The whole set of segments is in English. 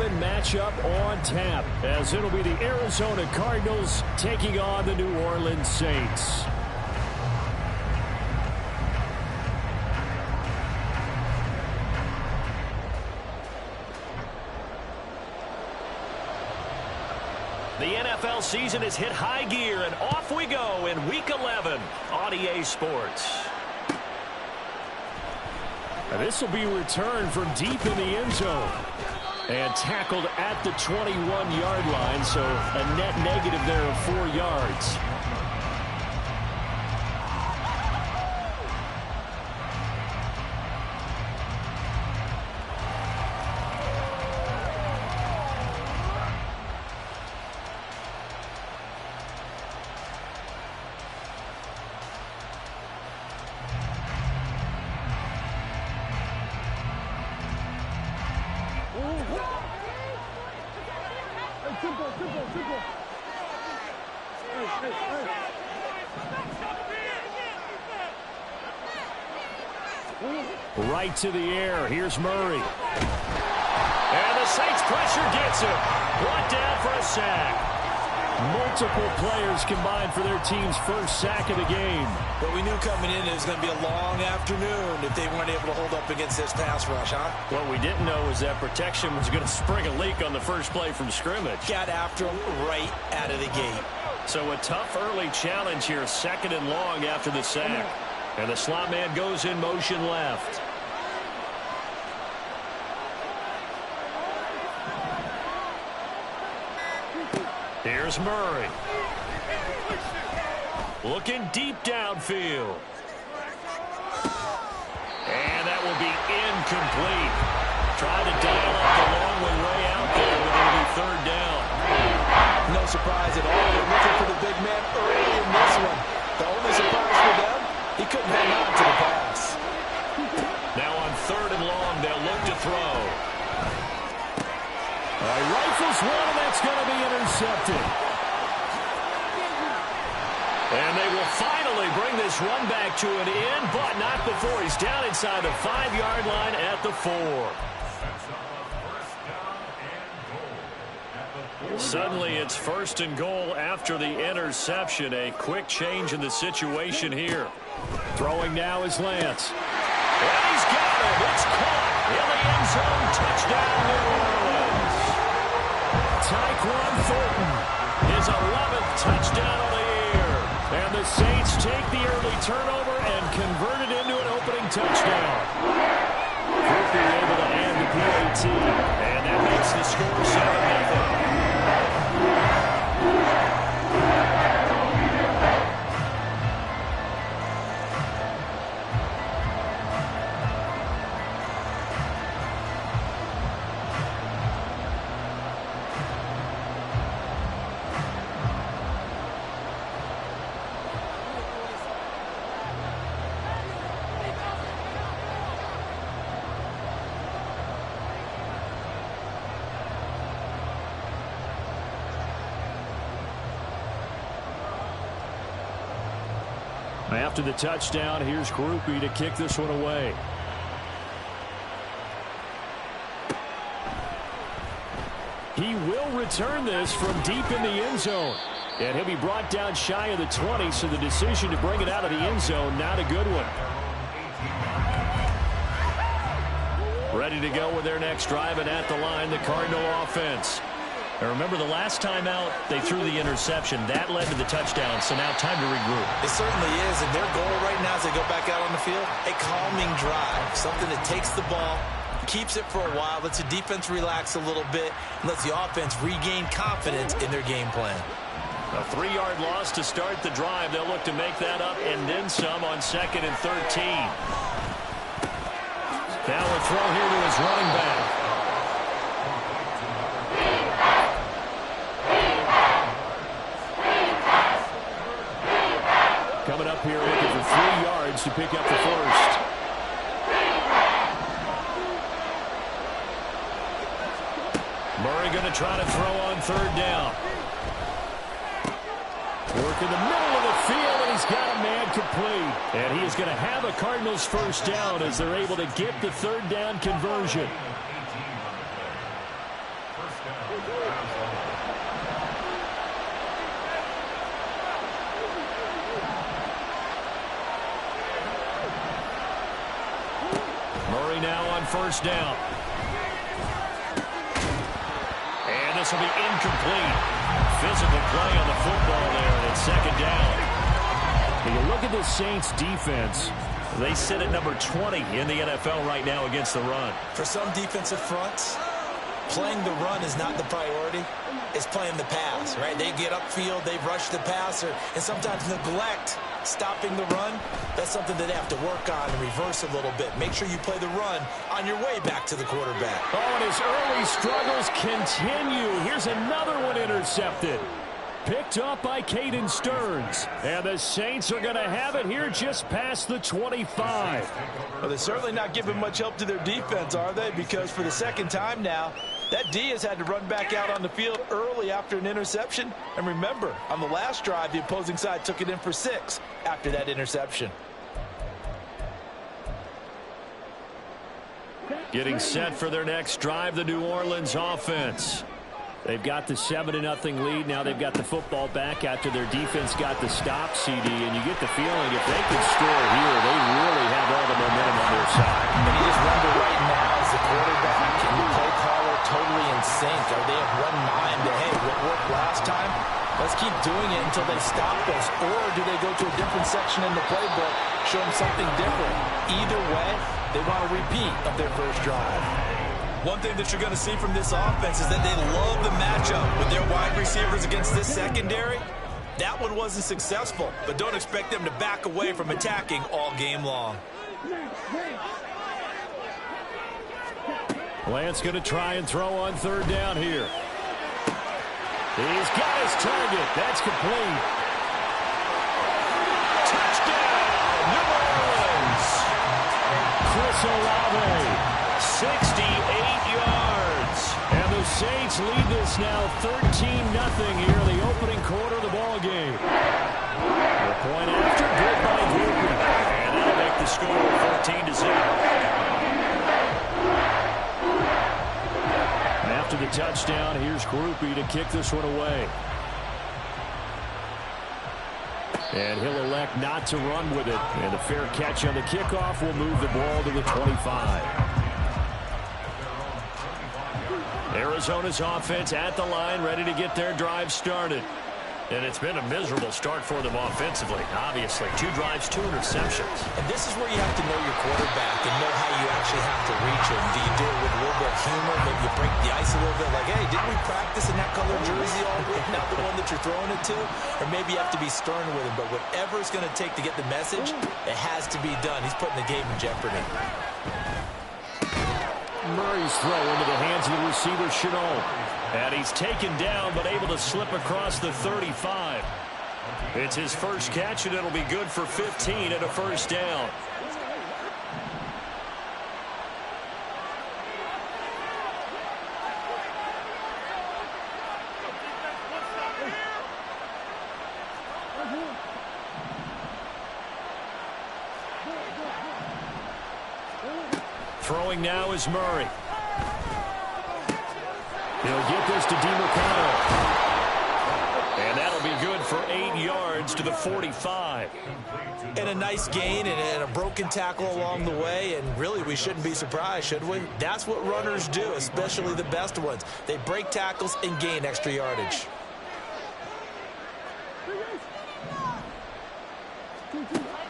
11 matchup on tap, as it'll be the Arizona Cardinals taking on the New Orleans Saints. The NFL season has hit high gear, and off we go in Week 11 on EA Sports. And this will be returned from deep in the end zone. And tackled at the 21-yard line, so a net negative there of 4 yards. Right to the air. Here's Murray. And the Saints pressure gets him. Brought down for a sack. Multiple players combined for their team's first sack of the game. But we knew coming in it was going to be a long afternoon if they weren't able to hold up against this pass rush, huh? What we didn't know was that protection was going to spring a leak on the first play from scrimmage. Got after him right out of the gate. So a tough early challenge here, 2nd and long after the sack. And the slot man goes in motion left. Here's Murray. Looking deep downfield. And that will be incomplete. Trying to dial up the long way out there, but it'll be 3rd down. No surprise at all. They're looking for the big man early in this one. The only surprise for them, he couldn't hang on to the pass. Now on 3rd and long, they'll look to throw. Rifles one, and that's going to be intercepted. And they will finally bring this run back to an end, but not before he's down inside the 5-yard line at the 4. Suddenly it's 1st and goal after the interception. A quick change in the situation here. Throwing now is Lance. And he's got it. It's caught in the end zone. Touchdown, New Orleans. Tyquan Thornton, his 11th touchdown of the year. And the Saints take the early turnover and convert it into an opening touchdown. Cooper able to add the PAT. And that makes the score 7-0. After the touchdown, here's Groupie to kick this one away. He will return this from deep in the end zone. And he'll be brought down shy of the 20, so the decision to bring it out of the end zone, not a good one. Ready to go with their next drive, and at the line, the Cardinal offense. And remember, the last time out, they threw the interception. That led to the touchdown, so now time to regroup. It certainly is, and their goal right now as they go back out on the field, a calming drive, something that takes the ball, keeps it for a while, lets the defense relax a little bit, and lets the offense regain confidence in their game plan. A 3-yard loss to start the drive. They'll look to make that up and then some on 2nd and 13. Now a throw here to his running back. Coming up here looking for 3 yards to pick up the first. Murray going to try to throw on 3rd down. Work in the middle of the field, and he's got a man complete. And he is going to have a Cardinals first down as they're able to get the 3rd down conversion. Murray now on first down. And this will be incomplete. Physical play on the football there, and it's second down. When you look at the Saints defense, they sit at number 20 in the NFL right now against the run. For some defensive fronts, playing the run is not the priority. It's playing the pass, right? They get upfield, they rush the passer, and sometimes neglect stopping the run. That's something that they have to work on and reverse a little bit. Make sure you play the run on your way back to the quarterback. Oh, and his early struggles continue. Here's another one intercepted. Picked up by Caden Stearns. And the Saints are going to have it here just past the 25. Well, they're certainly not giving much help to their defense, are they? Because for the second time now, that D has had to run back out on the field early after an interception. And remember, on the last drive, the opposing side took it in for 6 after that interception. Getting set for their next drive, the New Orleans offense. They've got the 7-0 lead. Now they've got the football back after their defense got the stop, CD. And you get the feeling if they can score here, they really have all the momentum on their side. And you just wonder right now, is the quarterback and the play caller totally in sync? Are they of one mind that, hey, what worked last time? Let's keep doing it until they stop us. Or do they go to a different section in the playbook, show them something different? Either way, they want a repeat of their first drive. One thing that you're going to see from this offense is that they love the matchup with their wide receivers against this secondary. That one wasn't successful, but don't expect them to back away from attacking all game long. Lance going to try and throw on third down here. He's got his target. That's complete. Touchdown, New Orleans. Chris Olave. 68 yards. And the Saints lead this now 13-0 here in the opening quarter of the ball game. The point after, good by Groupie. And that'll make the score 14-0. After the touchdown, here's Groupie to kick this one away. And he'll elect not to run with it. And the fair catch on the kickoff will move the ball to the 25. Arizona's offense at the line, ready to get their drive started. And it's been a miserable start for them offensively, obviously. 2 drives, 2 interceptions. And this is where you have to know your quarterback and know how you actually have to reach him. Do you do it with a little bit of humor? Maybe you break the ice a little bit, like, hey, didn't we practice in that color jersey all week, not the one that you're throwing it to? Or maybe you have to be stern with him. But whatever it's going to take to get the message, it has to be done. He's putting the game in jeopardy. Murray's throw into the hands of the receiver, Chenault. And he's taken down, but able to slip across the 35. It's his first catch, and it'll be good for 15 and a first down. Throwing now is Murray. He'll get this to DeMarcano. And that'll be good for 8 yards to the 45. And a nice gain and a broken tackle along the way. And really, we shouldn't be surprised, should we? That's what runners do, especially the best ones. They break tackles and gain extra yardage.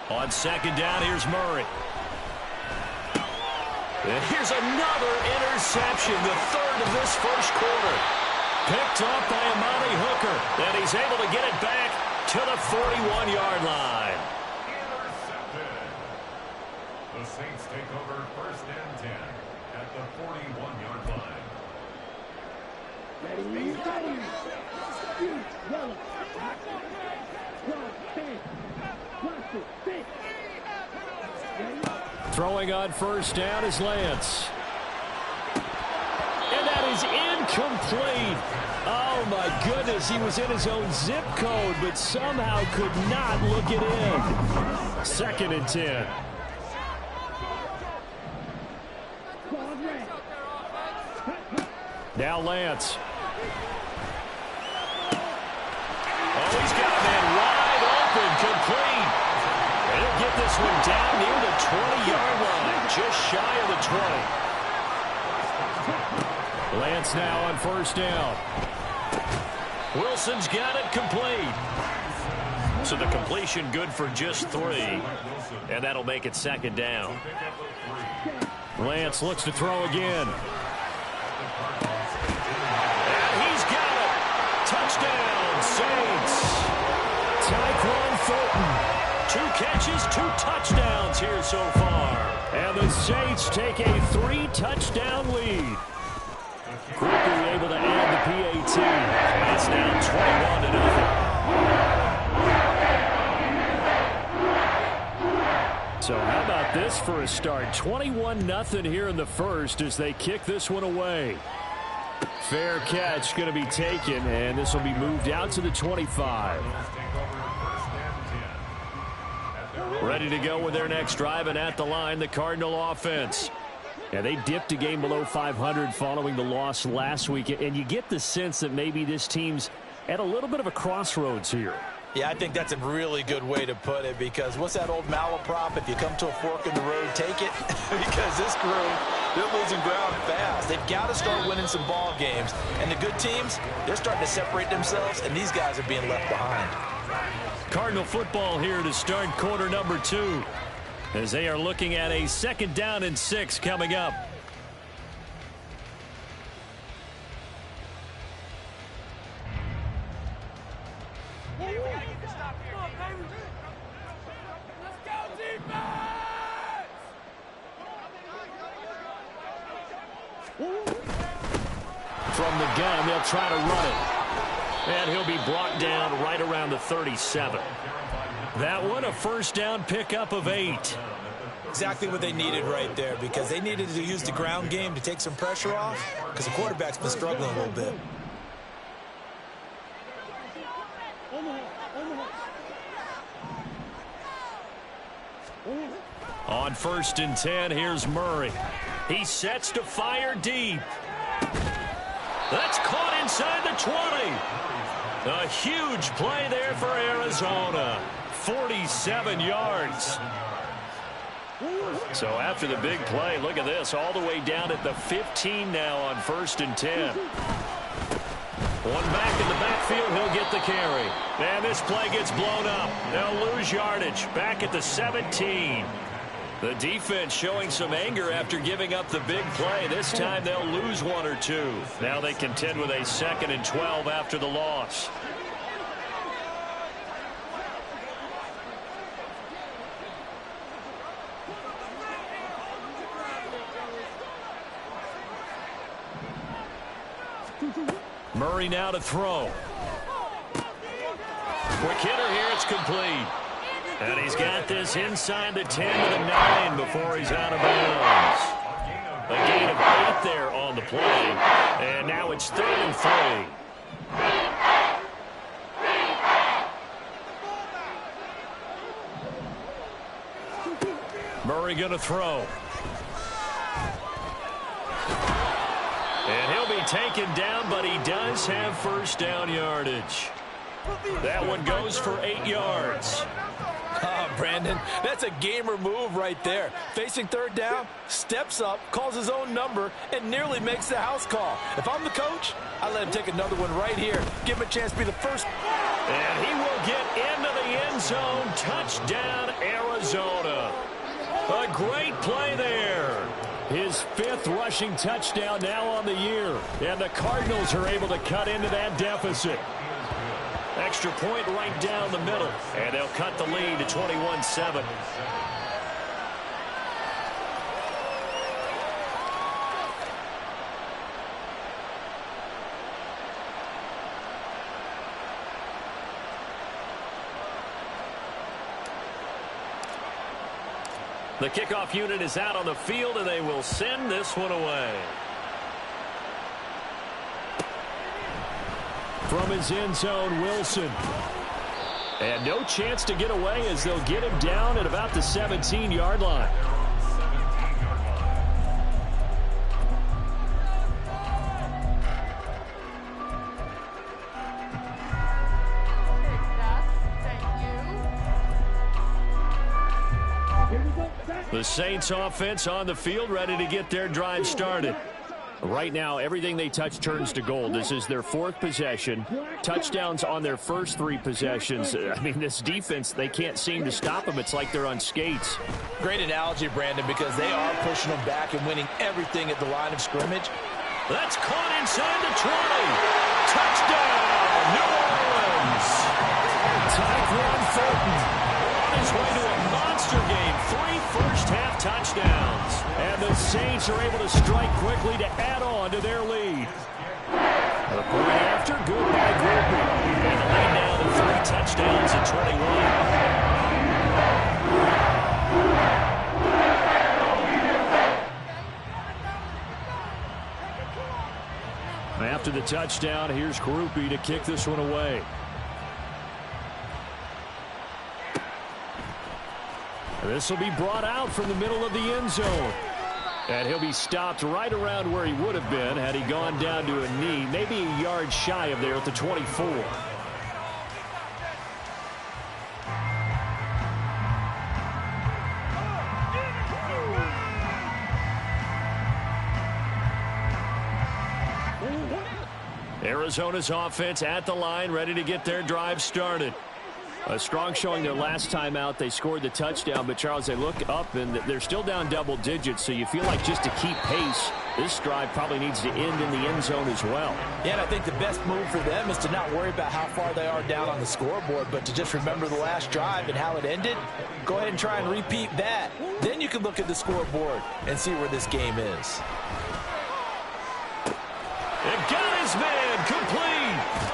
On second down, here's Murray. And here's another interception, the third of this first quarter. Picked off by Amani Hooker. And he's able to get it back to the 41-yard line. Intercepted. The Saints take over first and 10 at the 41-yard line. Throwing on first down is Lance. And that is incomplete. Oh, my goodness. He was in his own zip code, but somehow could not look it in. Second and 10. Now Lance. Oh, he's got a man wide open, complete. And he'll get this one down near the 20-yard line, just shy of the 20. Lance now on first down. Wilson's got it complete. So the completion good for just 3. And that'll make it second down. Lance looks to throw again. And he's got it. Touchdown, Saints. Tyquan Thornton. 2 catches, 2 touchdowns here so far. And the Saints take a 3-touchdown lead. Quickly able to add the PAT. And it's now 21-0. So how about this for a start? 21-0 here in the first as they kick this one away. Fair catch going to be taken, and this will be moved out to the 25. Ready to go with their next drive, and at the line, the Cardinal offense. Yeah, they dipped a game below 500 following the loss last week, and you get the sense that maybe this team's at a little bit of a crossroads here. Yeah, I think that's a really good way to put it, because what's that old malaprop? If you come to a fork in the road, take it. Because this crew, they're losing ground fast. They've got to start winning some ball games. And the good teams, they're starting to separate themselves, and these guys are being left behind. Cardinal football here to start quarter number 2. As they are looking at a 2nd down and 6 coming up. From the gun, they'll try to run it. And he'll be brought down right around the 37. That one, a first down pickup of 8. Exactly what they needed right there, because they needed to use the ground game to take some pressure off, because the quarterback's been struggling a little bit. On 1st and 10, here's Murray. He sets to fire deep. That's caught inside the 20. A huge play there for Arizona. 47 yards. So after the big play, look at this, all the way down at the 15 now on 1st and 10. One back in the backfield, he'll get the carry. And this play gets blown up. They'll lose yardage back at the 17. The defense showing some anger after giving up the big play. This time they'll lose 1 or 2. Now they contend with a 2nd and 12 after the loss. Murray now to throw. Quick hitter here, it's complete. And he's got this inside the 10 to the 9 before he's out of bounds. A gain of 8 there on the play. And now it's 3rd and 3. Murray going to throw. And he'll be taken down, but he does have first down yardage. That one goes for 8 yards. Brandon, that's a gamer move right there. Facing 3rd down, steps up, calls his own number, and nearly makes the house call. If I'm the coach, I let him take another one right here. Give him a chance to be the first. And he will get into the end zone. Touchdown, Arizona. A great play there. His 5th rushing touchdown now on the year. And the Cardinals are able to cut into that deficit. Extra point right down the middle. And they'll cut the lead to 21-7. The kickoff unit is out on the field, and they will send this one away. From his end zone, Wilson. And no chance to get away as they'll get him down at about the 17-yard line. The Saints offense on the field, ready to get their drive started. Right now, everything they touch turns to gold. This is their fourth possession. Touchdowns on their first three possessions. I mean, this defense, they can't seem to stop them. It's like they're on skates. Great analogy, Brandon, because they are pushing them back and winning everything at the line of scrimmage. That's caught inside the 20. Touchdown, New Orleans. Tyquan Thornton on his way to a monster game. 3 first-half touchdowns. And the Saints are able to strike quickly to add on to their lead. The point after, good by Groupie. And the lead now to 3 touchdowns at 21. After the touchdown, here's Groupie to kick this one away. This will be brought out from the middle of the end zone. And he'll be stopped right around where he would have been had he gone down to a knee, maybe a yard shy of there at the 24. Arizona's offense at the line, ready to get their drive started. A strong showing their last time out. They scored the touchdown, but, Charles, they look up, and they're still down double digits, so you feel like just to keep pace, this drive probably needs to end in the end zone as well. Yeah, and I think the best move for them is to not worry about how far they are down on the scoreboard, but to just remember the last drive and how it ended. Go ahead and try and repeat that. Then you can look at the scoreboard and see where this game is. They've got his man complete.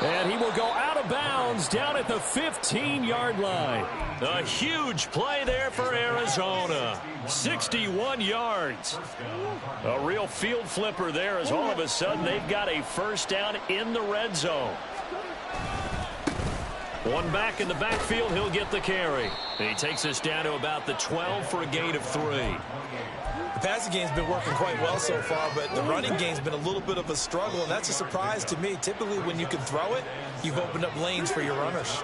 And he will go out of bounds down at the 15-yard line. A huge play there for Arizona. 61 yards. A real field flipper there as all of a sudden they've got a first down in the red zone. One back in the backfield, he'll get the carry. And he takes us down to about the 12 for a gain of 3. The passing game's been working quite well so far, but the running game's been a little bit of a struggle, and that's a surprise to me. Typically, when you can throw it, you've opened up lanes for your runners.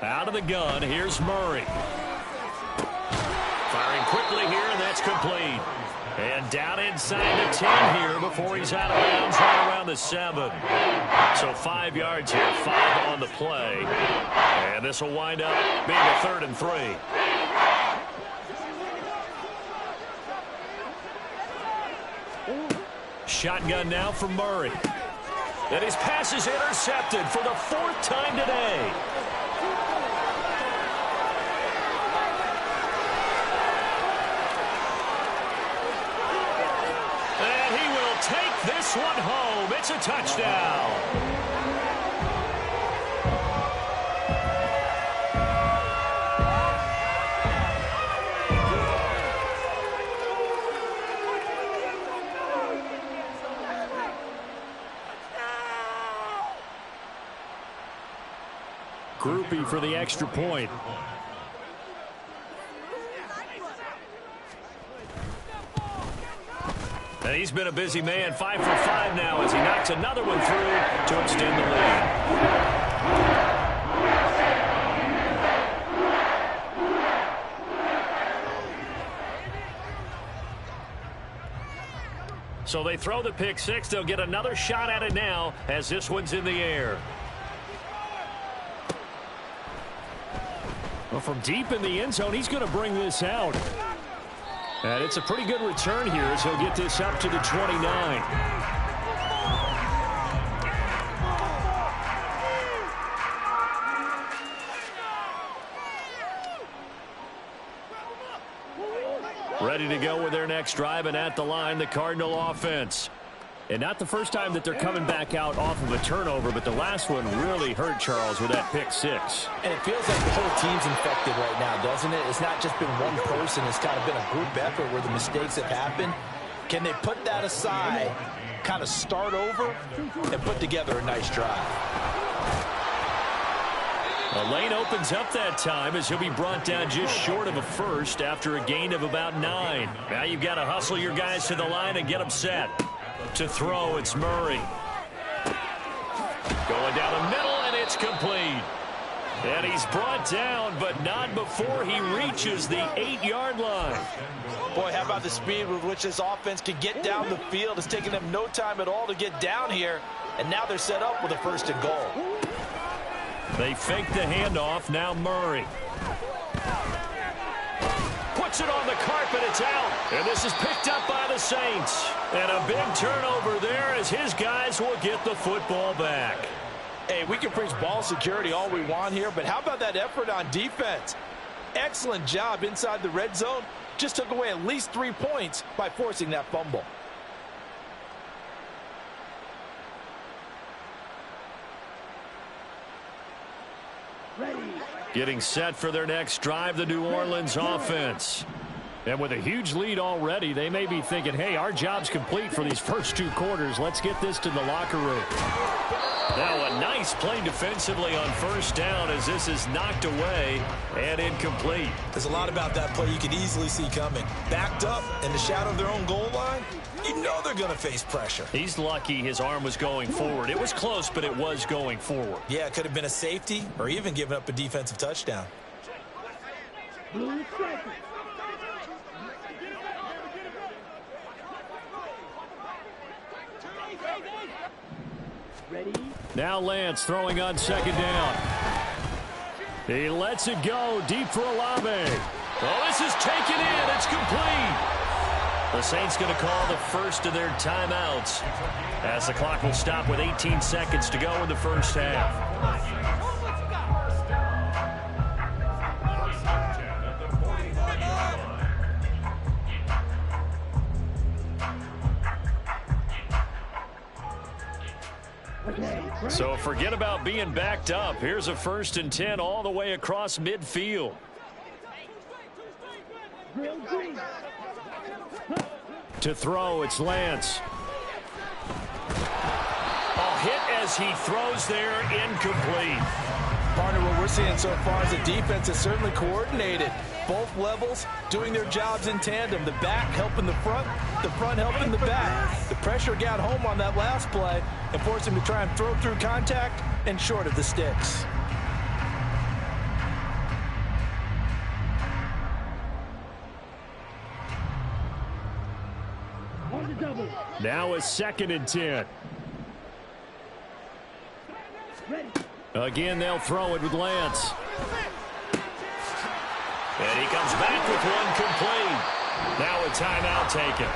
Out of the gun, here's Murray. Firing quickly here, and that's complete. And down inside the 10 here before he's out of bounds right around the 7. So 5 yards here, 5 on the play. And this will wind up being a 3rd and 3. Shotgun now from Murray. And his pass is intercepted for the 4th time today. This one home. It's a touchdown. Groupie for the extra point. And he's been a busy man, 5 for 5 now as he knocks another one through to extend the lead. So they throw the pick 6. They'll get another shot at it now as this one's in the air. Well, from deep in the end zone, he's going to bring this out. And it's a pretty good return here as he'll get this up to the 29. Ready to go with their next drive, and at the line, the Cardinal offense. And not the first time that they're coming back out off of a turnover, but the last one really hurt, Charles, with that pick 6. And it feels like the whole team's infected right now, doesn't it? It's not just been one person. It's kind of been a group effort where the mistakes have happened. Can they put that aside, kind of start over, and put together a nice drive? The lane opens up that time as he'll be brought down just short of a first after a gain of about 9. Now you've got to hustle your guys to the line and get them set. To throw, it's Murray. Going down the middle, and it's complete. And he's brought down, but not before he reaches the 8-yard line. Boy, how about the speed with which this offense can get down the field? It's taken them no time at all to get down here, and now they're set up with a 1st and goal. They fake the handoff. Now Murray. Puts it on the carpet. It's out. And this is picked up by the Saints. And a big turnover there as his guys will get the football back. Hey, we can preach ball security all we want here, but how about that effort on defense? Excellent job inside the red zone. Just took away at least 3 points by forcing that fumble. Getting set for their next drive, the New Orleans offense. And with a huge lead already, they may be thinking, hey, our job's complete for these first 2 quarters. Let's get this to the locker room. Now a nice play defensively on 1st down as this is knocked away and incomplete. There's a lot about that play you could easily see coming. Backed up in the shadow of their own goal line, you know they're going to face pressure. He's lucky his arm was going forward. It was close, but it was going forward. Yeah, it could have been a safety or even given up a defensive touchdown. Now Lance throwing on 2nd down. He lets it go deep for Olave. Oh, this is taken in. It's complete. The Saints going to call the first of their timeouts as the clock will stop with 18 seconds to go in the 1st half. So forget about being backed up. Here's a 1st and 10 all the way across midfield. To throw, it's Lance. A hit as he throws there, incomplete. Partner, what we're seeing so far is the defense is certainly coordinated. Both levels doing their jobs in tandem. The back helping the front helping the back. The pressure got home on that last play and forced him to try and throw through contact and short of the sticks. Now a 2nd and 10. Again, they'll throw it with Lance. And he comes back with one complete. Now a timeout taken.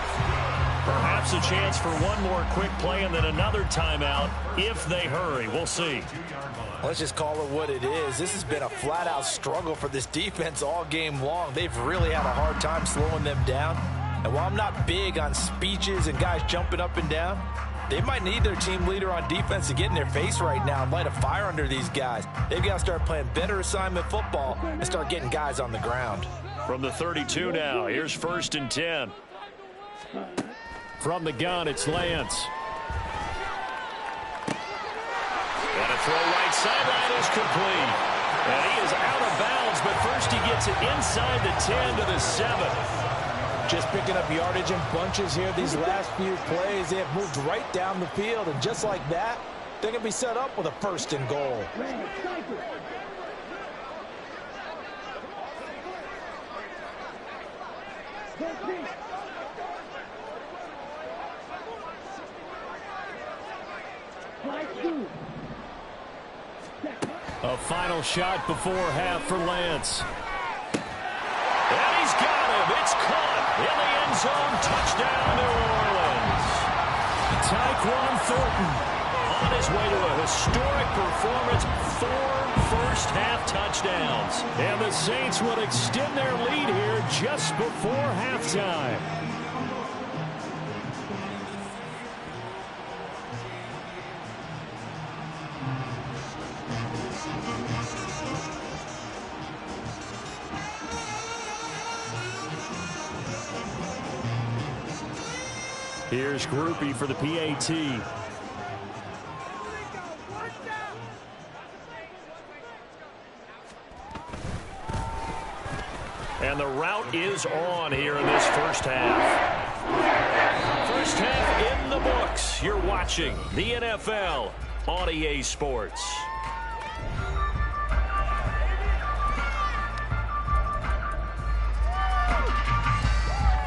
Perhaps a chance for one more quick play and then another timeout if they hurry. We'll see. Let's just call it what it is. This has been a flat-out struggle for this defense all game long. They've really had a hard time slowing them down. And while I'm not big on speeches and guys jumping up and down, they might need their team leader on defense to get in their face right now and light a fire under these guys. They've got to start playing better assignment football and start getting guys on the ground. From the 32 now, here's 1st and 10. From the gun, it's Lance. And a throw right sideline is complete. And he is out of bounds, but first he gets it inside the 10 to the 7. Just picking up yardage in bunches here these last few plays. They have moved right down the field, and just like that, they're going to be set up with a 1st and goal. A final shot before half for Lance. And he's got him. It's caught in the end zone. Touchdown, New Orleans. Tyquan Thornton on his way to a historic performance. 4 first-half touchdowns. And the Saints would extend their lead here just before halftime. Here's Groupie for the PAT. And the route is on here in this first half. First half in the books. You're watching the NFL on EA Sports.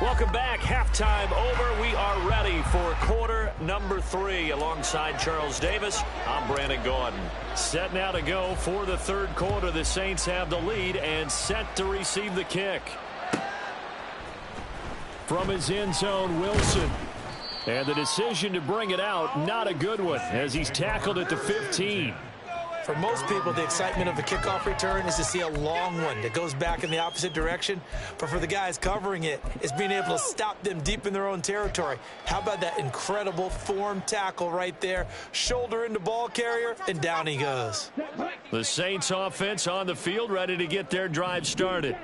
Welcome back. Halftime over. We are ready for quarter number 3. Alongside Charles Davis, I'm Brandon Gaudin. Set now to go for the third quarter. The Saints have the lead and set to receive the kick. From his end zone, Wilson. And the decision to bring it out, not a good one, as he's tackled at the 15. For most people, the excitement of the kickoff return is to see a long one that goes back in the opposite direction. But for the guys covering it, it's being able to stop them deep in their own territory. How about that incredible form tackle right there? Shoulder into ball carrier, and down he goes. The Saints offense on the field, ready to get their drive started.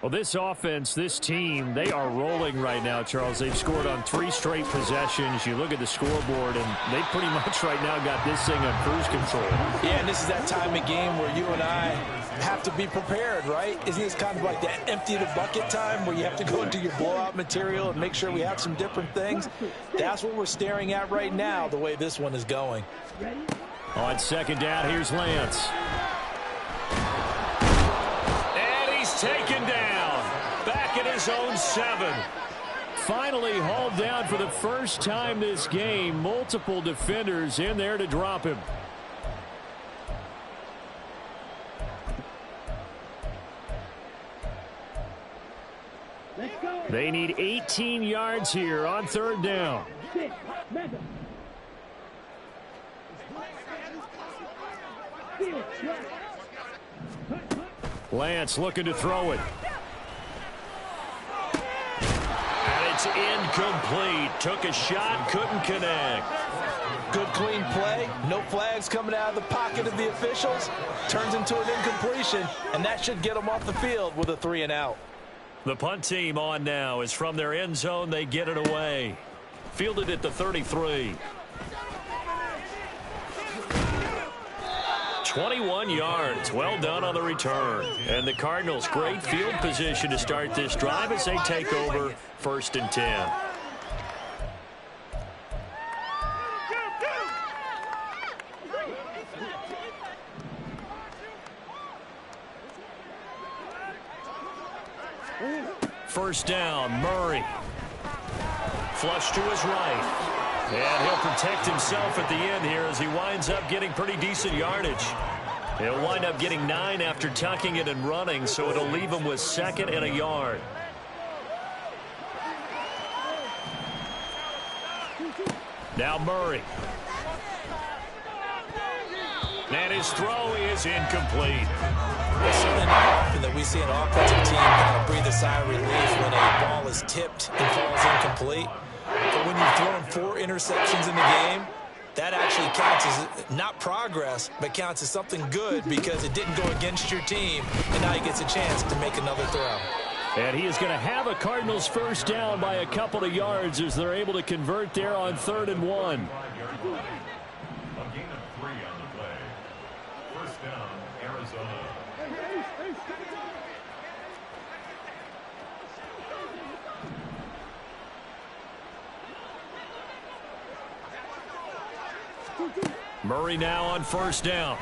Well, this offense, this team, they are rolling right now, Charles. They've scored on 3 straight possessions. You look at the scoreboard, and they pretty much right now got this thing on cruise control. Yeah, and this is that time of game where you and I have to be prepared, right? Isn't this kind of like that empty the bucket time where you have to go into your blowout material and make sure we have some different things? That's what we're staring at right now, the way this one is going. On second down, here's Lance. And he's taken down. Back at his own 7. Finally hauled down for the first time this game. Multiple defenders in there to drop him. They need 18 yards here on third down. Lance looking to throw it. And it's incomplete. Took a shot, couldn't connect. Good clean play. No flags coming out of the pocket of the officials. Turns into an incompletion, and that should get them off the field with a 3 and out. The punt team on now is from their end zone. They get it away. Fielded at the 33. 21 yards. Well done on the return. And the Cardinals, great field position to start this drive as they take over 1st and 10. First down, Murray. Flush to his right. And he'll protect himself at the end here as he winds up getting pretty decent yardage. He'll wind up getting 9 after tucking it and running, so it'll leave him with 2nd and a yard. Now Murray. And his throw is incomplete. It's certainly not often that we see an offensive team kind of breathe a sigh of relief when a ball is tipped and falls incomplete. But when you've thrown 4 interceptions in the game, that actually counts as not progress, but counts as something good because it didn't go against your team, and now he gets a chance to make another throw. And he is going to have a Cardinals first down by a couple of yards as they're able to convert there on 3rd and 1. A gain of 3 on the play. First down, Arizona. Murray now on first down.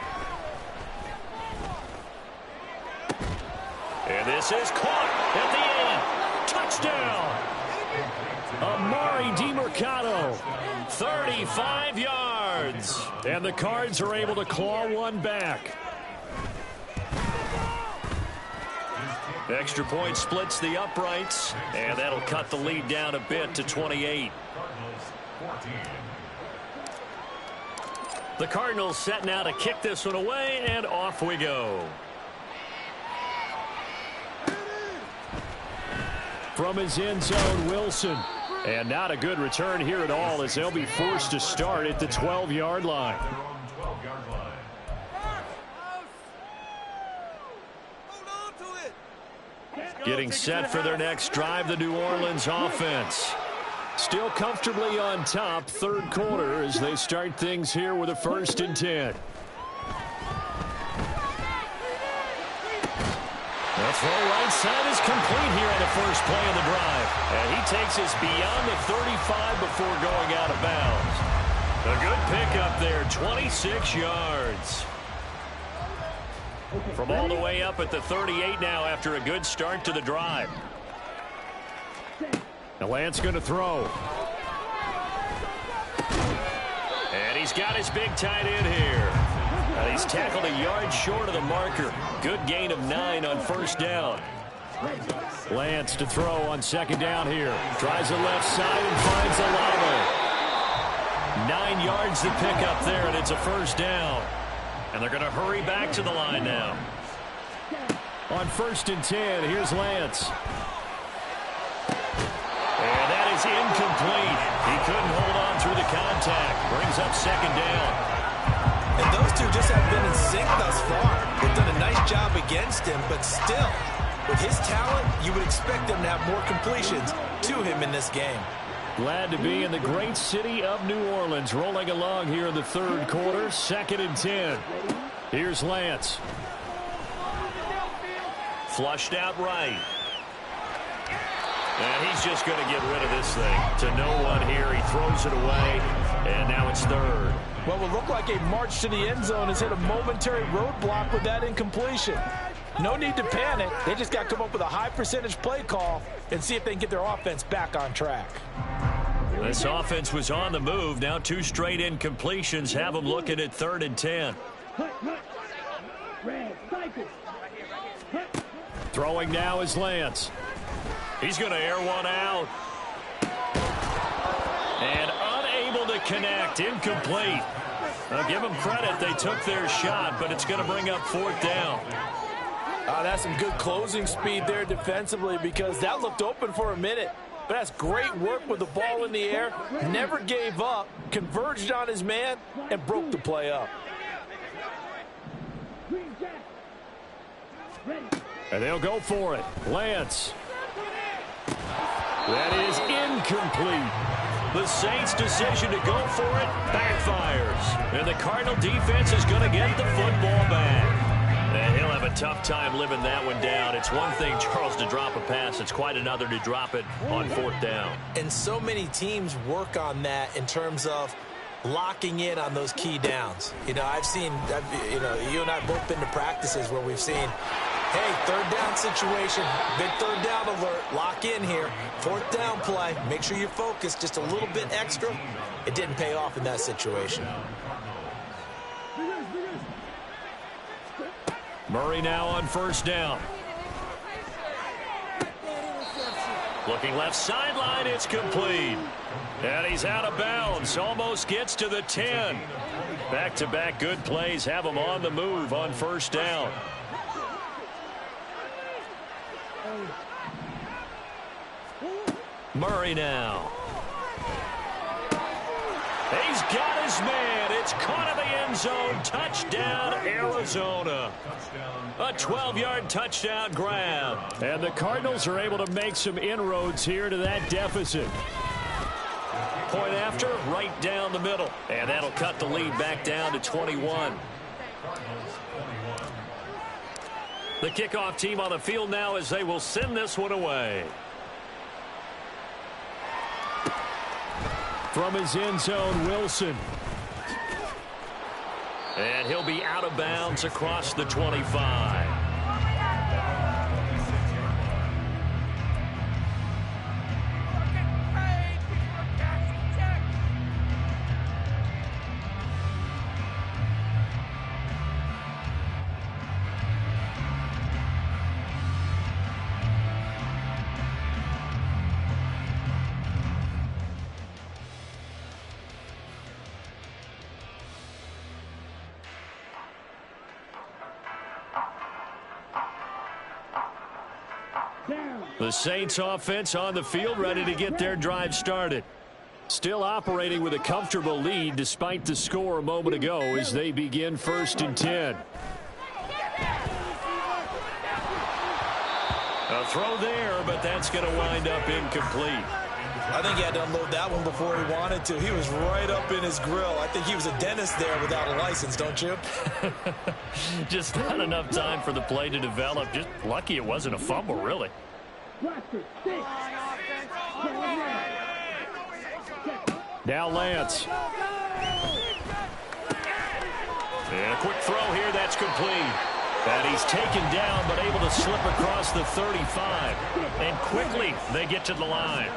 And this is caught at the end. Touchdown. Amari DiMercado, 35 yards. And the Cards are able to claw one back. Extra point splits the uprights, and that'll cut the lead down a bit to 28. The Cardinals set now to kick this one away, and off we go. From his end zone, Wilson. And not a good return here at all as they'll be forced to start at the 12-yard line. Getting set for their next drive, the New Orleans offense. Still comfortably on top, third quarter, as they start things here with a 1st and 10. The throw right side is complete here on the first play of the drive. And he takes us beyond the 35 before going out of bounds. A good pickup there, 26 yards. From all the way up at the 38 now after a good start to the drive. Now Lance going to throw. And he's got his big tight end here. He's tackled a yard short of the marker. Good gain of 9 on first down. Lance to throw on second down here. Tries the left side and finds Olave. 9 yards to pick up there, and it's a first down. And they're going to hurry back to the line now. On 1st and 10, here's Lance. And that is incomplete. He couldn't hold on through the contact. Brings up second down. And those two just have been in sync thus far. They've done a nice job against him, but still, with his talent, you would expect them to have more completions to him in this game. Glad to be in the great city of New Orleans, rolling along here in the third quarter, 2nd and 10. Here's Lance. Flushed out right. And he's just going to get rid of this thing. To no one here, he throws it away, and now it's 3rd. What will look like a march to the end zone has hit a momentary roadblock with that incompletion. No need to panic. They just got to come up with a high percentage play call and see if they can get their offense back on track. This offense was on the move. Now 2 straight incompletions have them looking at 3rd and 10. Throwing now is Lance. He's going to air one out. And unable to connect. Incomplete. I'll give them credit. They took their shot, but it's going to bring up 4th down. That's some good closing speed there defensively, because that looked open for a minute. But that's great work with the ball in the air. Never gave up, converged on his man, and broke the play up. And they'll go for it. Lance. That is incomplete. The Saints' decision to go for it backfires. And the Cardinal defense is going to get the football back. And he'll have a tough time living that one down. It's one thing, Charles, to drop a pass. It's quite another to drop it on 4th down. And so many teams work on that in terms of locking in on those key downs. You know, you and I have both been to practices where we've seen, hey, 3rd down situation, big 3rd down alert, lock in here, 4th down play, make sure you're focused just a little bit extra. It didn't pay off in that situation. Murray now on 1st down. Looking left sideline, it's complete. And he's out of bounds, almost gets to the 10. Back-to-back good plays have him on the move on 1st down. Murray now. He's got his man. It's caught in the end zone. Touchdown, Arizona. A 12-yard touchdown grab. And the Cardinals are able to make some inroads here to that deficit. Point after, right down the middle. And that'll cut the lead back down to 21. The kickoff team on the field now as they will send this one away. From his end zone, Wilson. And he'll be out of bounds across the 25. The Saints offense on the field, ready to get their drive started. Still operating with a comfortable lead despite the score a moment ago as they begin 1st and 10. A throw there, but that's going to wind up incomplete. I think he had to unload that one before he wanted to. He was right up in his grill. I think he was a dentist there without a license, don't you? Just not enough time for the play to develop. Just lucky it wasn't a fumble, really. Now Lance. And a quick throw here, that's complete. And he's taken down, but able to slip across the 35. And quickly, they get to the line.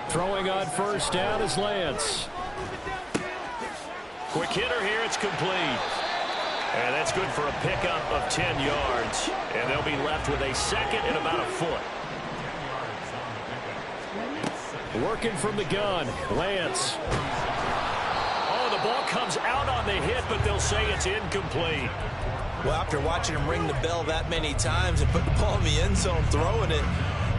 Throwing on first down is Lance. Quick hitter here, it's complete. And that's good for a pickup of 10 yards. And they'll be left with a second and about a foot. Working from the gun, Lance. Oh, the ball comes out on the hit, but they'll say it's incomplete. Well, after watching him ring the bell that many times and put the ball in the end zone throwing it,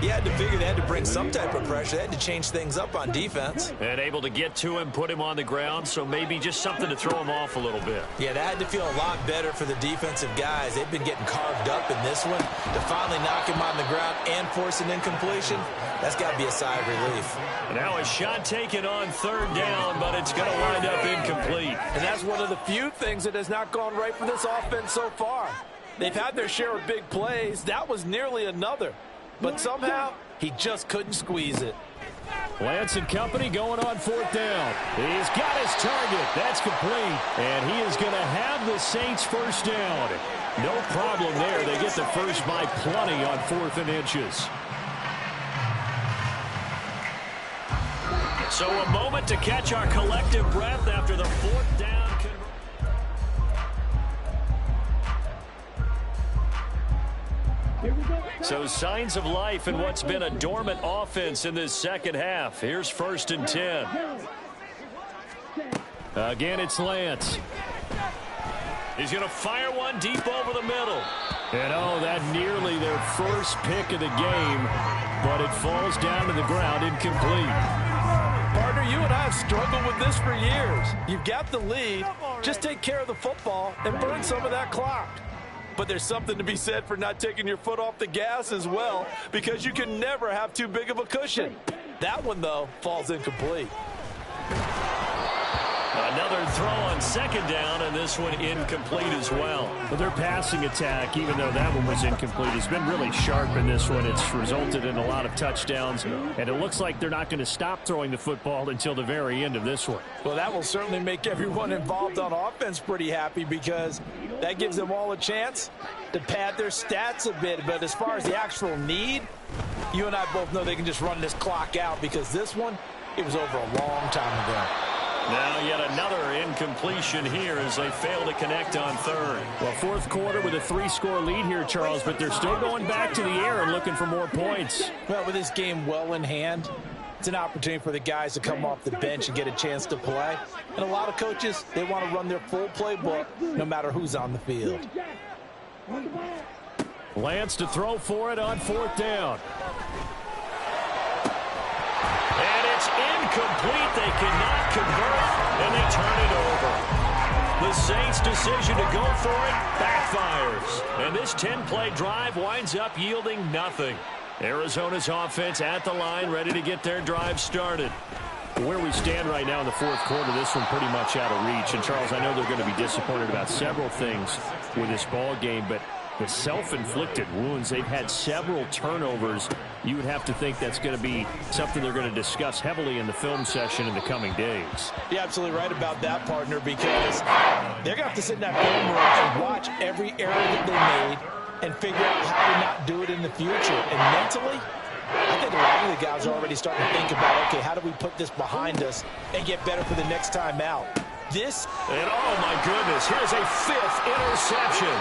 you had to figure they had to bring some type of pressure. They had to change things up on defense. And able to get to him, put him on the ground, so maybe just something to throw him off a little bit. Yeah, that had to feel a lot better for the defensive guys. They've been getting carved up in this one. To finally knock him on the ground and force an incompletion, that's got to be a sigh of relief. Now a shot taken on third down, but it's going to wind up incomplete. And that's one of the few things that has not gone right for this offense so far. They've had their share of big plays. That was nearly another. But somehow, he just couldn't squeeze it. Lance and company going on fourth down. He's got his target. That's complete. And he is going to have the Saints first down. No problem there. They get the first by plenty on 4th and inches. So a moment to catch our collective breath after the 4th down. So signs of life in what's been a dormant offense in this second half. Here's 1st and 10. Again, it's Lance. He's going to fire one deep over the middle. And oh, that nearly their first pick of the game, but it falls down to the ground incomplete. Partner, you and I have struggled with this for years. You've got the lead. Just take care of the football and burn some of that clock. But there's something to be said for not taking your foot off the gas as well, because you can never have too big of a cushion. That one, though, falls incomplete. Another throw on 2nd down, and this one incomplete as well. But their passing attack, even though that one was incomplete, has been really sharp in this one. It's resulted in a lot of touchdowns, and it looks like they're not going to stop throwing the football until the very end of this one. Well, that will certainly make everyone involved on offense pretty happy, because that gives them all a chance to pad their stats a bit. But as far as the actual need, you and I both know they can just run this clock out, because this one, it was over a long time ago. Now yet another incompletion here as they fail to connect on 3rd. Well, 4th quarter with a 3-score lead here, Charles, but they're still going back to the air and looking for more points. Well, with this game well in hand, it's an opportunity for the guys to come off the bench and get a chance to play. And a lot of coaches, they want to run their full playbook no matter who's on the field. Lance to throw for it on 4th down. And it's incomplete. They cannot convert, and they turn it over. The Saints' decision to go for it backfires. And this 10-play drive winds up yielding nothing. Arizona's offense at the line, ready to get their drive started. Where we stand right now in the 4th quarter, this one pretty much out of reach. And, Charles, I know they're going to be disappointed about several things with this ball game, but the self-inflicted wounds, they've had several turnovers. You would have to think that's going to be something they're going to discuss heavily in the film session in the coming days. You're absolutely right about that, partner, because they're going to have to sit in that film room and watch every error that they made and figure out how to not do it in the future. And mentally, I think a lot of the guys are already starting to think about, okay, how do we put this behind us and get better for the next time out? This, and oh my goodness, here's a 5th interception.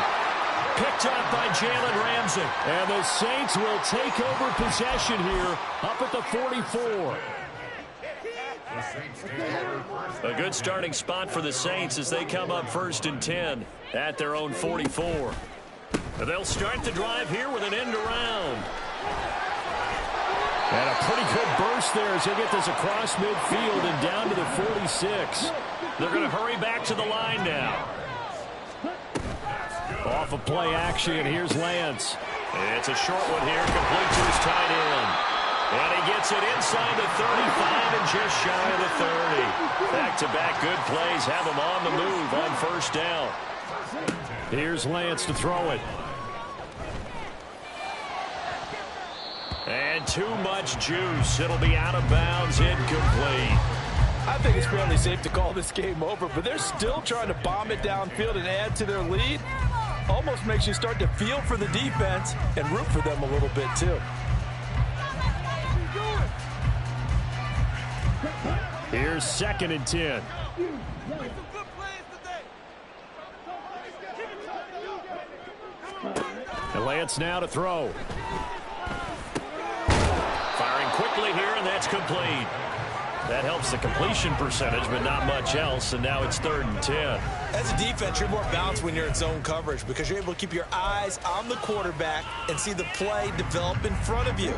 Picked up by Jalen Ramsey. And the Saints will take over possession here up at the 44. A good starting spot for the Saints as they come up 1st and 10 at their own 44. They'll start the drive here with an end around. And a pretty good burst there as they get this across midfield and down to the 46. They're going to hurry back to the line now. Off of play action, here's Lance. It's a short one here, complete to his tight end. And he gets it inside the 35 and just shy of the 30. Back-to-back good plays have him on the move on first down. Here's Lance to throw it. And too much juice. It'll be out of bounds, incomplete. I think it's fairly safe to call this game over, but they're still trying to bomb it downfield and add to their lead. Almost makes you start to feel for the defense and root for them a little bit, too. Here's 2nd and 10. And Lance now to throw. Firing quickly here, and that's complete. That helps the completion percentage, but not much else, and now it's 3rd and 10. As a defense, you're more balanced when you're in zone coverage because you're able to keep your eyes on the quarterback and see the play develop in front of you.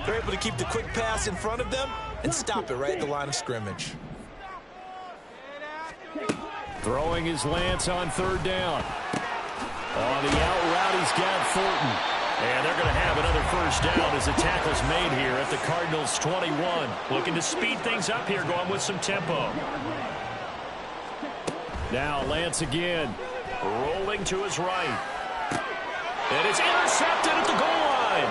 They're able to keep the quick pass in front of them and stop it right at the line of scrimmage. Throwing is Lance on 3rd down. On the out route, he's got Thornton. And they're going to have another first down as the tackle's made here at the Cardinals' 21. Looking to speed things up here, going with some tempo. Now Lance again, rolling to his right. And it's intercepted at the goal line.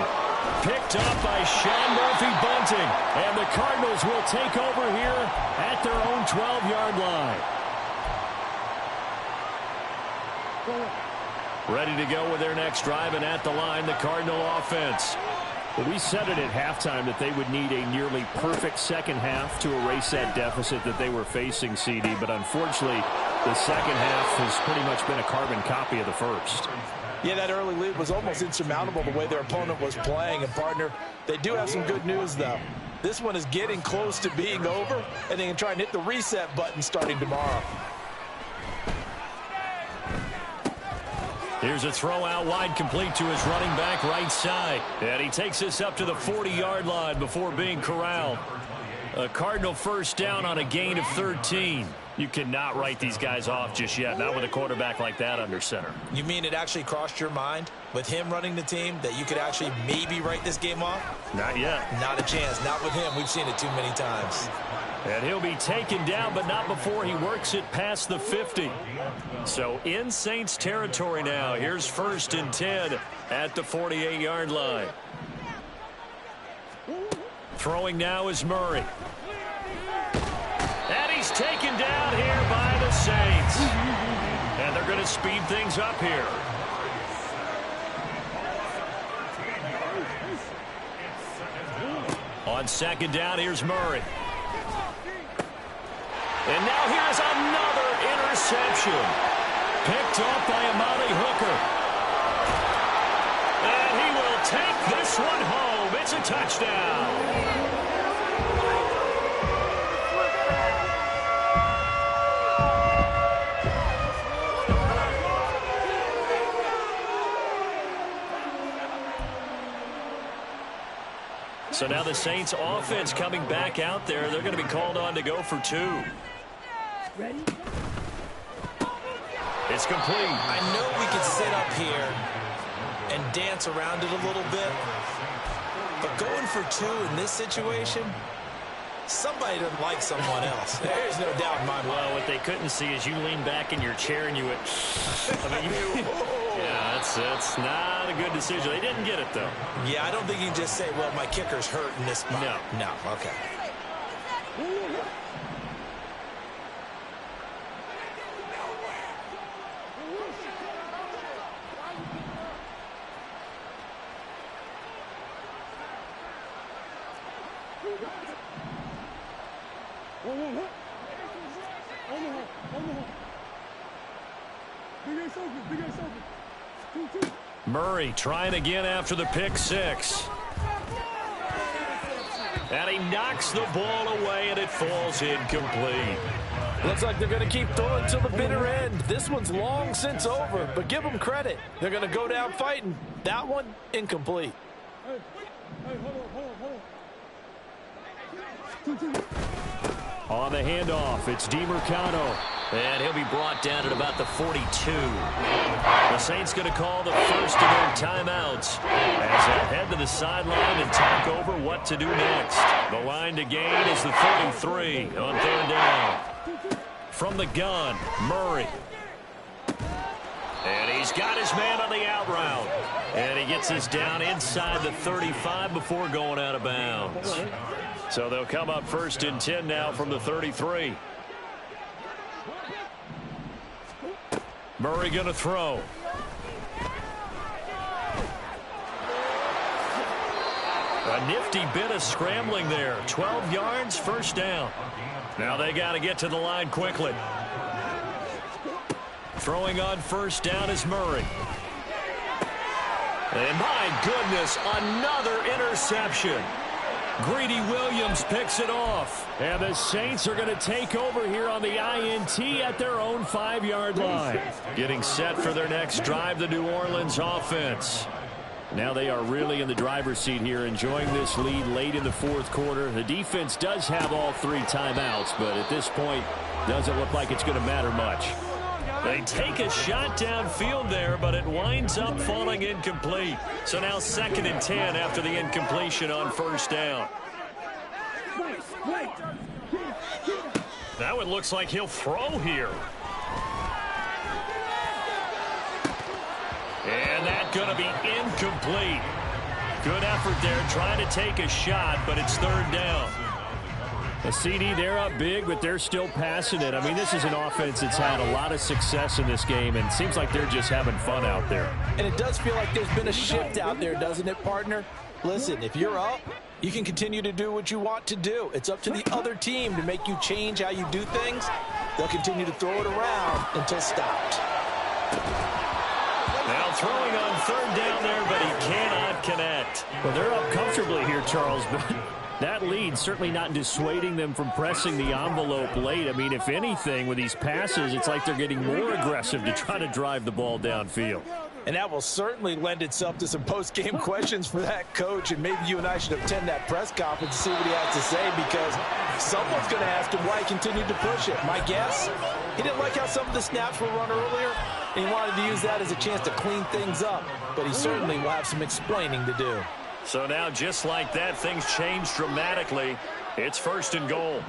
Picked up by Sean Murphy-Bunting. And the Cardinals will take over here at their own 12-yard line. Ready to go with their next drive, and at the line, the Cardinal offense. Well, we said it at halftime that they would need a nearly perfect second half to erase that deficit that they were facing, CD, but unfortunately, the second half has pretty much been a carbon copy of the first. Yeah, that early lead was almost insurmountable the way their opponent was playing, and partner, they do have some good news, though. This one is getting close to being over, and they can try and hit the reset button starting tomorrow. Here's a throw out wide, complete to his running back right side. And he takes this up to the 40-yard line before being corralled. A Cardinal first down on a gain of 13. You cannot write these guys off just yet, not with a quarterback like that under center. You mean it actually crossed your mind with him running the team that you could actually maybe write this game off? Not yet. Not a chance. Not with him. We've seen it too many times. And he'll be taken down, but not before he works it past the 50. So in Saints territory now. Here's 1st and 10 at the 48-yard line. Throwing now is Murray. And he's taken down here by the Saints. And they're going to speed things up here. On 2nd down, here's Murray. And now here's another interception. Picked off by Amari Hooker. And he will take this one home. It's a touchdown. So now the Saints offense coming back out there. They're going to be called on to go for 2. Ready? It's complete. I know we could sit up here and dance around it a little bit, but going for 2 in this situation, somebody doesn't like someone else. There's no doubt in my mind. Well, what they couldn't see is you lean back in your chair and you went, I mean, yeah, that's not a good decision. They didn't get it, though. Yeah, I don't think you can just say, well, my kicker's hurt in this spot. No, okay. Murray trying again after the pick 6. And he knocks the ball away, and it falls incomplete. Looks like they're going to keep throwing till the bitter end. This one's long since over, but give them credit. They're going to go down fighting. That one, incomplete. On the handoff, it's DiMercado. And he'll be brought down at about the 42. The Saints going to call the first of their timeouts as they head to the sideline and talk over what to do next. The line to gain is the 33 on third down. From the gun, Murray. And he's got his man on the out route. And he gets this down inside the 35 before going out of bounds. So they'll come up first and 10 now from the 33. Murray going to throw. A nifty bit of scrambling there. 12 yards, first down. Now they got to get to the line quickly. Throwing on first down is Murray. And my goodness, another interception. Greedy Williams picks it off. And the Saints are going to take over here on the INT at their own 5-yard line. Getting set for their next drive, the New Orleans offense. Now they are really in the driver's seat here, enjoying this lead late in the fourth quarter. The defense does have all 3 timeouts, but at this point, doesn't look like it's going to matter much. They take a shot downfield there, but it winds up falling incomplete. So now 2nd and 10 after the incompletion on first down. Now it looks like he'll throw here. And that's going to be incomplete. Good effort there trying to take a shot, but it's third down. The CD, they're up big, but they're still passing it. I mean, this is an offense that's had a lot of success in this game, and it seems like they're just having fun out there. And it does feel like there's been a shift out there, doesn't it, partner? Listen, if you're up, you can continue to do what you want to do. It's up to the other team to make you change how you do things. They'll continue to throw it around until stopped. Now throwing on third down there, but he cannot connect. Well, they're up comfortably here, Charles, but that lead certainly not dissuading them from pressing the envelope late. I mean, if anything, with these passes, it's like they're getting more aggressive to try to drive the ball downfield. And that will certainly lend itself to some post-game questions for that coach, and maybe you and I should attend that press conference to see what he has to say, because someone's going to ask him why he continued to push it. My guess, he didn't like how some of the snaps were run earlier, and he wanted to use that as a chance to clean things up, but he certainly will have some explaining to do. So now, just like that, things change dramatically. It's 1st and goal.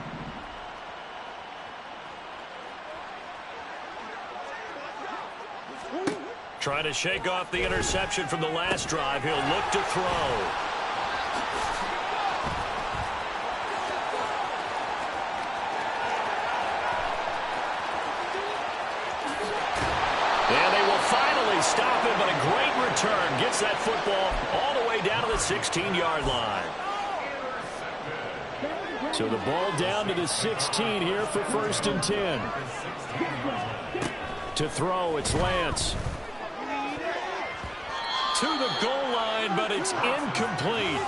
Trying to shake off the interception from the last drive. He'll look to throw. And they will finally stop him, but a great return. Gets that football all the way down to the 16-yard line. So the ball down to the 16 here for 1st and 10. To throw, it's Lance. To the goal line, but it's incomplete.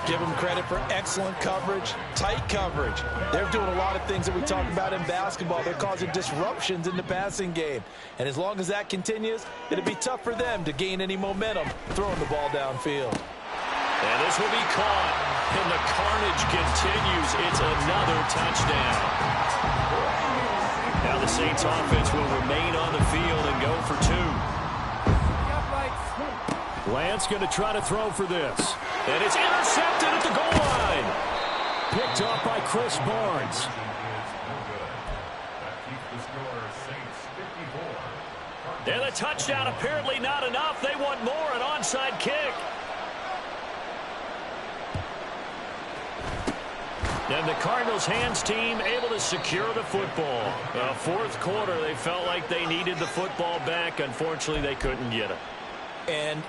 Give them credit for excellent coverage, tight coverage. They're doing a lot of things that we talk about in basketball. They're causing disruptions in the passing game. And as long as that continues, it'll be tough for them to gain any momentum throwing the ball downfield. And this will be caught. And the carnage continues. It's another touchdown. Now the Saints offense will remain on the field and go for 2. Lance going to try to throw for this. And it's intercepted at the goal line. Picked off by Chris Barnes. And the touchdown apparently not enough. They want more, an onside kick. And the Cardinals hands team able to secure the football. Fourth quarter, they felt like they needed the football back. Unfortunately, they couldn't get it. And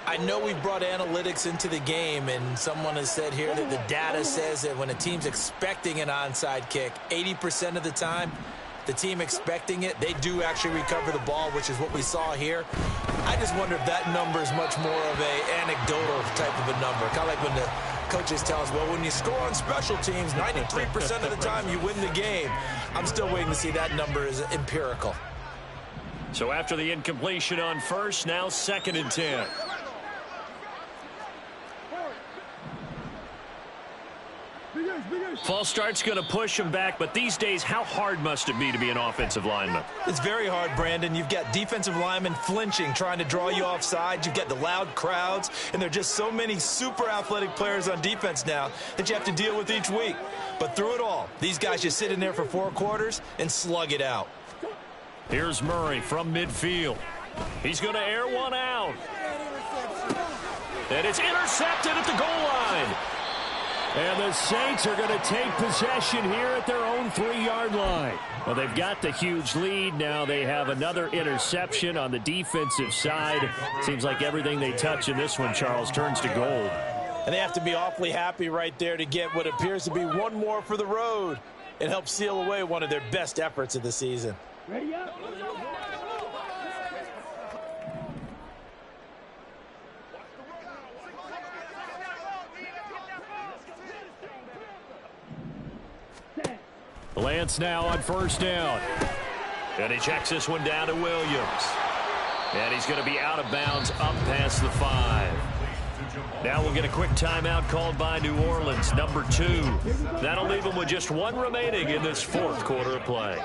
I know we brought analytics into the game, and someone has said here that the data says that when a team's expecting an onside kick, 80% of the time, the team expecting it, they do actually recover the ball, which is what we saw here. I just wonder if that number is much more of an anecdotal type of a number. Kind of like when the coaches tell us, well, when you score on special teams, 93% of the time you win the game. I'm still waiting to see that number is empirical. So after the incompletion on first, now 2nd and 10. False start's going to push him back, but these days, how hard must it be to be an offensive lineman? It's very hard, Brandon. You've got defensive linemen flinching, trying to draw you offside. You've got the loud crowds, and there are just so many super athletic players on defense now that you have to deal with each week. But through it all, these guys just sit in there for 4 quarters and slug it out. Here's Murray from midfield. He's going to air one out. And it's intercepted at the goal line. And the Saints are going to take possession here at their own 3-yard line. Well, they've got the huge lead. Now they have another interception on the defensive side. Seems like everything they touch in this one, Charles, turns to gold. And they have to be awfully happy right there to get what appears to be one more for the road and help seal away one of their best efforts of the season. Ready up. Lance now on first down. And he checks this one down to Williams. And he's going to be out of bounds up past the 5. Now we'll get a quick timeout called by New Orleans, number 2. That'll leave them with just 1 remaining in this 4th quarter of play.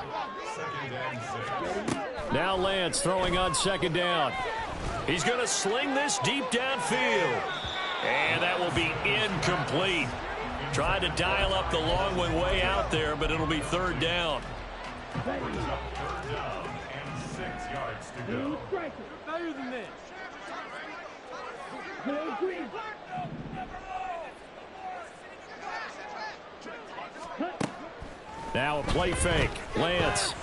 Now Lance throwing on second down. He's going to sling this deep downfield. And that will be incomplete. Tried to dial up the long one way out there, but it'll be 3rd down. 3rd down and 6 yards to go. Better than this. Now a play fake. Lance.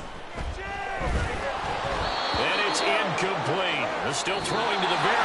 And it's incomplete. They're still throwing to the very